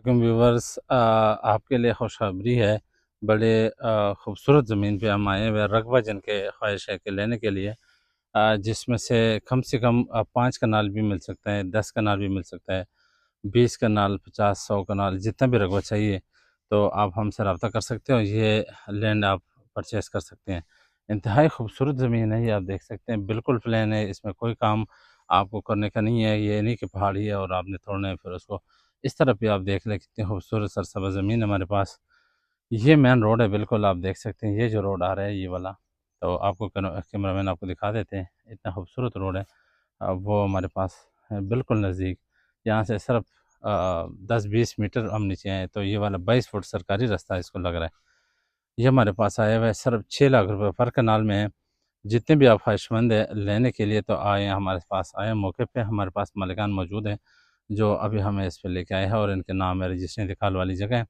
लेकिन व्यूवर्स आपके लिए खुशखबरी है। बड़े खूबसूरत ज़मीन पे हम आए हुए हैं, रकबा जिनके ख्वाहिश है कि लेने के लिए, जिसमें से कम 5 कनाल भी मिल सकते हैं, 10 कनाल भी मिल सकता है, 20 कनाल, 50, 100 कनाल, जितना भी रकबा चाहिए तो आप हमसे रब्ता कर सकते हो। ये लैंड आप परचेज़ कर सकते हैं। इंतहाई खूबसूरत ज़मीन है, ये आप देख सकते हैं, बिल्कुल प्लेन है, इसमें कोई काम आपको करने का नहीं है। ये नहीं कि पहाड़ी है और आपने तोड़ना है फिर उसको। इस तरफ भी आप देख लें कितनी खूबसूरत सरसब्ज़ ज़मीन है हमारे पास। ये मेन रोड है, बिल्कुल आप देख सकते हैं, ये जो रोड आ रहा है ये वाला, तो आपको कैमरामैन आपको दिखा देते हैं, इतना खूबसूरत रोड है। वो हमारे पास है बिल्कुल नज़दीक। यहाँ से सिर्फ 10-20 मीटर हम नीचे आए तो ये वाला 22 फुट सरकारी रास्ता इसको लग रहा है। ये हमारे पास आया हुआ है, सिर्फ 6 लाख रुपए पर कनाल में है। जितने भी आप ख्वाहिशमंद है लेने के लिए तो आए, हमारे पास आए मौके पे। हमारे पास मालिकान मौजूद हैं जो अभी हमें इस पे लेके आए हैं और इनके नाम है, रजिस्ट्री इंतकाल वाली जगह है।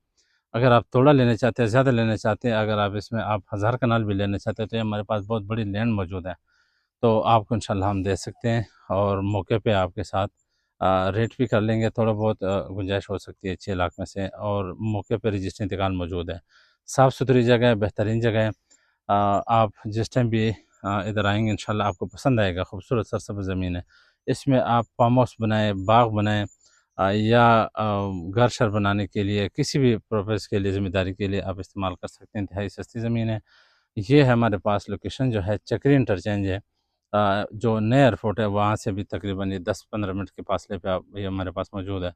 अगर आप थोड़ा लेना चाहते हैं, ज़्यादा लेना चाहते हैं, अगर आप इसमें आप 1000 कनाल भी लेना चाहते हैं तो ये हमारे पास बहुत बड़ी लैंड मौजूद है, तो आपको इंशाल्लाह हम दे सकते हैं और मौके पे आपके साथ रेट भी कर लेंगे। थोड़ा बहुत गुंजाइश हो सकती है 6 लाख में से, और मौके पे रजिस्ट्री इंतकाल मौजूद है। साफ़ सुथरी जगह है, बेहतरीन जगह है। आप जिस टाइम भी इधर आएँगे इंशाल्लाह आपको पसंद आएगा। खूबसूरत सरसब्ज़ ज़मीन है। इसमें आप फार्म हाउस बनाएँ, बाग बनाएँ, या घर-शर बनाने के लिए, किसी भी पर्पज़ के लिए, ज़िम्मेदारी के लिए आप इस्तेमाल कर सकते हैं। इंतहाई सस्ती ज़मीन है। ये है हमारे पास लोकेशन जो है चक्री इंटरचेंज है। जो नया एयरपोर्ट है वहाँ से भी तकरीबन ये 10-15 मिनट के फासले पे आप ये हमारे पास मौजूद है।